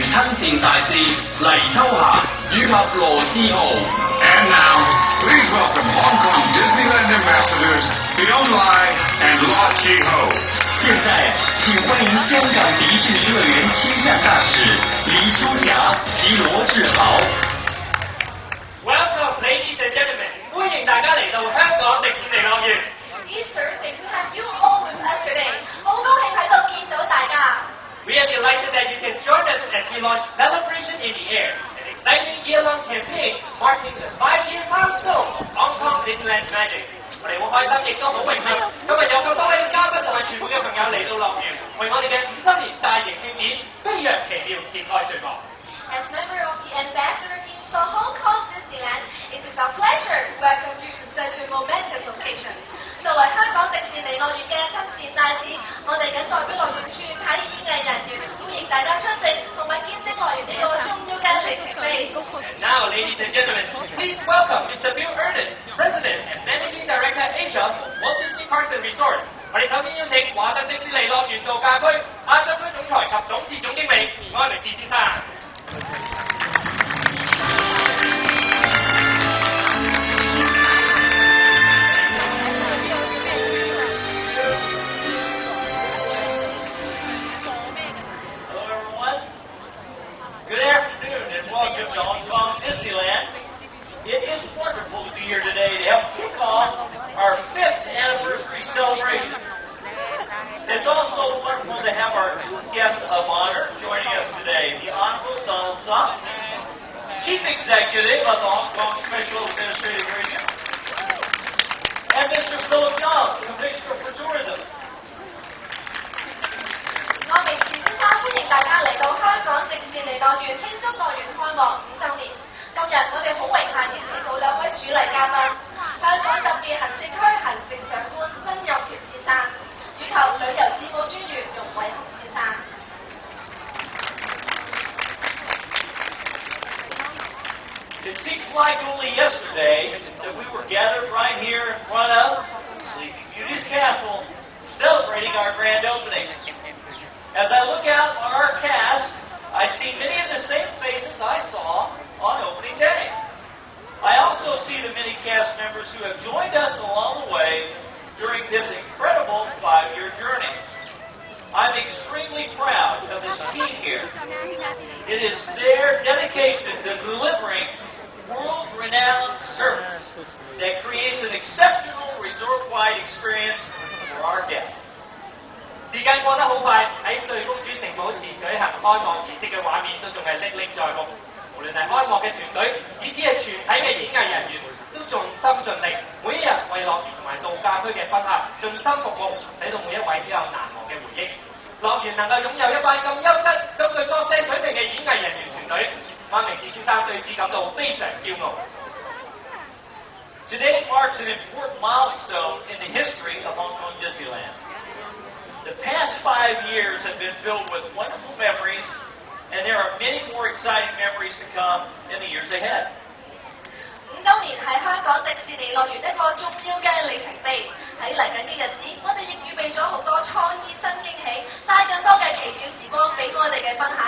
親善大使黎秋霞以及羅志豪。And now, please welcome Hong Kong Disneyland ambassadors Fiona Lai and Law Chi-ho. 现在，请欢迎香港迪士尼乐園親善大使黎秋霞及羅志豪。Welcome, ladies and gentlemen，歡迎大家嚟到香港迪士尼樂園。It's terrific to have you all with us today。好高興喺度見到大家。We are delighted that you can join us as we launch Celebration in the Air, an exciting year-long campaign marking the 5-year milestone of Hong Kong Disneyland Magic。我哋好開心，亦都好榮幸，今日有咁多位嘉賓同埋全部嘅朋友嚟到樂園，為我哋嘅5週年大型慶典飛躍奇妙揭開序幕。As member of the ambassador teams for Hong Kong Disneyland, it is our pleasure to welcome you to such a momentous occasion。作為香港迪士尼樂園嘅親善大使，我哋謹代表樂園處體演藝人員，歡迎大家出席同埋見證樂園呢個重要嘅里程碑。And now, ladies and gentlemen, please welcome Mr. Bill Ernest, President and Managing Director Asia for Walt Disney Parks and Resort。我哋首先邀請華特迪士尼樂園度假區亞洲區總裁及董事總經理安明志先生。Good afternoon and welcome to Hong Kong Disneyland. It is wonderful to be here today to help kick off our 5th anniversary celebration. It's also wonderful to have our 2 guests of honor joining us today, the Honorable Donald Trump, Chief Executive of the Hong Kong Special Administrative Region, and Mr. Philip Young, Commissioner for Tourism.安明志先生歡迎大家嚟到香港迪士尼樂園慶祝樂園開幕5週年。今日我哋好榮幸邀請到2位主禮嘉賓，香港特別行政區行政長官曾蔭權先生，以及旅遊事務專員容偉雄先生。It seems like only yesterday that we were gathered right here in front of Sleeping Beauty's castle celebrating our grand opening. As I look out on our cast, I see many of the same faces I saw on opening day. I also see the many cast members who have joined us along the way during this incredible 5-year journey. I'm extremely proud of this team here. It is their dedication to delivering world-renowned service that creates an exceptional resort-wide experience for our guests.時間過得好快，喺瑞公主城堡前舉行開幕儀式嘅畫面都仲係歷歷在目。無論係開幕嘅團隊，以至係全體嘅演藝人員，都盡心盡力，每一日為樂園同埋度假區嘅賓客盡心服務，使到每一位都有難忘嘅回憶。樂園能夠擁有一班咁優質、咁具國際水平嘅演藝人員團隊，安明志先生對此感到非常驕傲。Today marks an important milestone in the history of Hong Kong Disneyland.The past 5 years have been filled with wonderful memories, and there are many more exciting memories to come in the years ahead. 5週年係香港迪士尼樂園一個重要嘅里程碑。喺嚟緊嘅日子，我哋亦預備咗好多創意新驚喜，帶更多嘅奇妙時光俾我哋嘅賓客。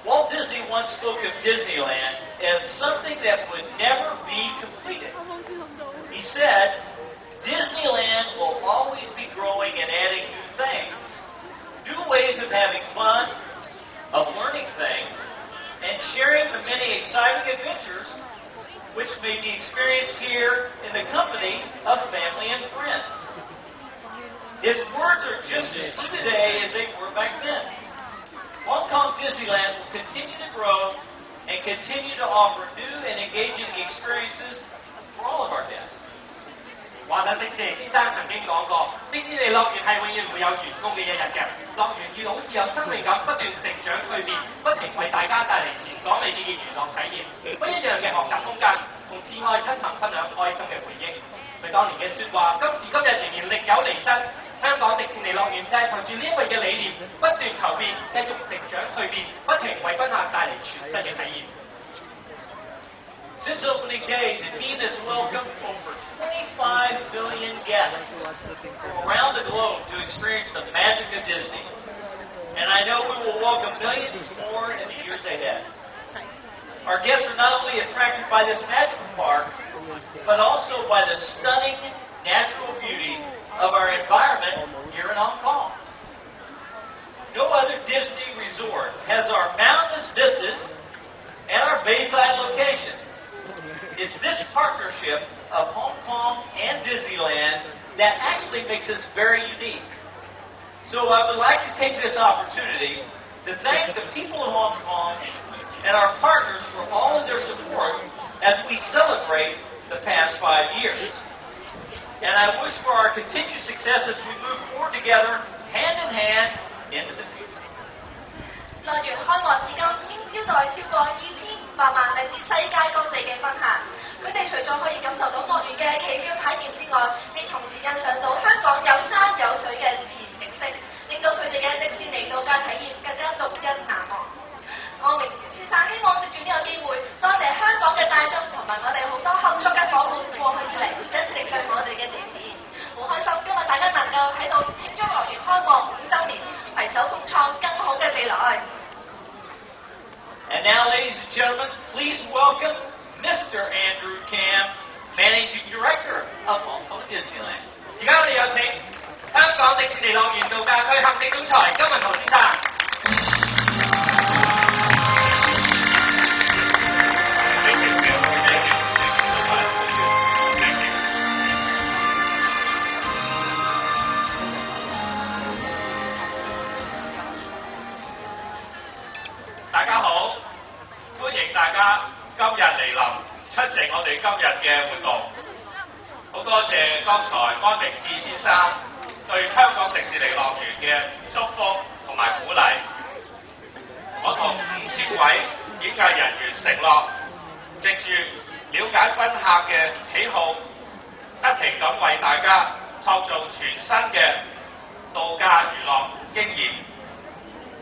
Walt Disney once spoke of Disneyland as something that would never be completed. He said,Disneyland will always be growing and adding new things, new ways of having fun, of learning things, and sharing the many exciting adventures which may be experienced here in the company of family and friends. His words are just as true today as they were back then. Hong Kong Disneyland will continue to grow and continue to offer new and engaging experiences for all of our guests.華特迪士尼先生曾經講過，迪士尼樂園係永遠會有完工嘅一日嘅。樂園要好似有生命咁不斷成長蛻變，不停為大家帶嚟前所未見嘅娛樂體驗，不一樣嘅學習空間，同摯愛親朋分享開心嘅回憶。佢當年嘅説話，今時今日仍然歷久彌新。香港迪士尼樂園就係憑住呢一位嘅理念，不斷求變，繼續成長蛻變，不停為賓客帶嚟全新嘅體驗。Since opening day, the team has welcomed over 25 million guests from around the globe to experience the magic of Disney. and I know we will welcome millions more in the years ahead. Our guests are not only attracted by this magical park, but also by the stunning natural beauty of our environment here in Hong Kong. No other Disney resort has our mountainous vistas and our bayside location. It's this partnership of Hong Kong and Disneyland that actually makes us very unique. So I would like to take this opportunity to thank the people of Hong Kong and our partners for all of their support as we celebrate the past 5 years. And I wish for our continued success as we move forward together, hand in hand, into the future. 樂園開幕至今已經招待超過2500萬嚟自世界各地嘅賓客。佢哋除咗可以感受到樂園嘅奇妙體驗之外，亦同時欣賞到香港有山有水嘅自然景色，令到佢哋嘅迪士尼度假體驗更加獨一難忘。我明先生希望藉住呢個機會，多謝香港嘅大眾同埋我哋好多合作嘅伙伴過去以嚟一直對我哋嘅支持。好開心今日大家能夠喺度慶祝樂園開幕5週年，攜手共創更好嘅未來。And now, ladies and gentlemen, please welcome Mr. Andrew Kam, Managing Director of Hong Kong Disneyland. 而家我哋有請香港迪士尼樂園度假區行政總裁金文豪先生。大家好，歡迎大家今日嚟臨出席我哋今日嘅活動。好多謝剛才安明志先生對香港迪士尼樂園嘅祝福同埋鼓勵。我同50位演藝人員承諾，藉住了解賓客嘅喜好，不停咁為大家創造全新嘅度假娛樂經驗，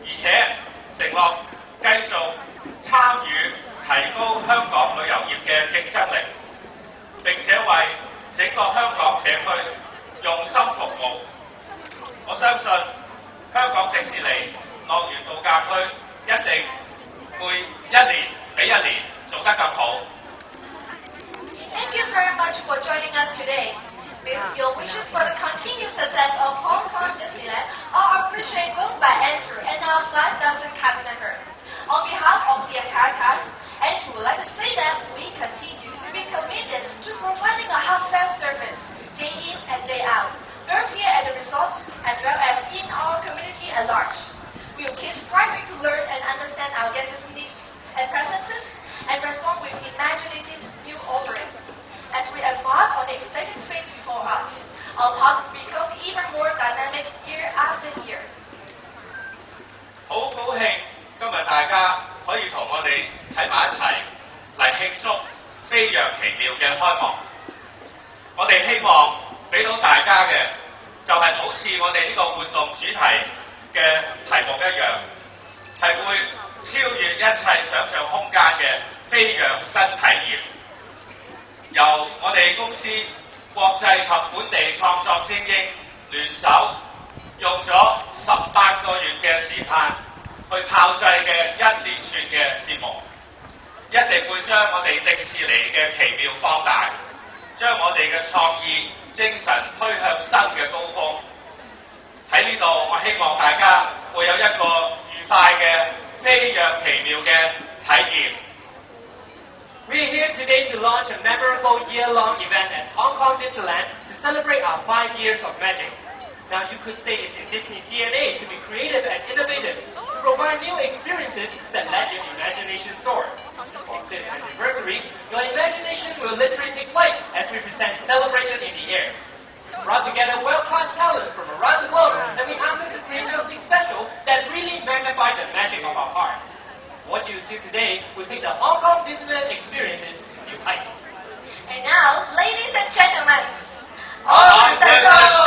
而且承諾繼續參與提高香港旅遊業嘅競爭力，並且為整個香港社區用心服務。我相信香港迪士尼樂園度假區一定會一年比一年做得更好。Thank you very much for joining us today. Your wishes for the continued success of Hong Kong Disneyland are appreciated both by Andrew and our 5,000 cast members. On behalf of the entire cast, Andrew would like to say that we continue to be committed to providing a heartfelt service day in and day out, both here at the resort as well as in our community at large. We will keep striving to learn and understand our guests' needs and preferences and respond with imaginative new offerings. As we embark on the exciting phase before us, our park will become even more dynamic year after year. 好高興今日大家可以同我哋喺埋一齊嚟慶祝飛躍奇妙嘅開幕。我哋希望俾到大家嘅就係好似我哋呢個活動主題嘅題目一樣，係會超越一切想像空間嘅飛躍新體驗。由我哋公司國際及本地創作精英聯手，用咗18個月嘅時間去炮製嘅一連串嘅節目，一定會將我哋迪士尼嘅奇妙放大，將我哋嘅創意精神推向新嘅高峰。喺呢度，我希望大家會有一個愉快嘅飛躍奇妙嘅體驗。We are here today to launch a memorable year-long event at Hong Kong Disneyland to celebrate our 5 years of magic. Now you could say it's in Disney's DNA to be creative and innovative, to provide new experiences that let your imagination soar. For this anniversary, your imagination will literally take flight as we present Celebration in the Air. We brought together world-class talent from around the globe, and we asked them to create something special that really magnifies the magic of our park. What you see today will take the Hong Kong Disneyland experiences to new heights. And now, ladies and gentlemen, On the show!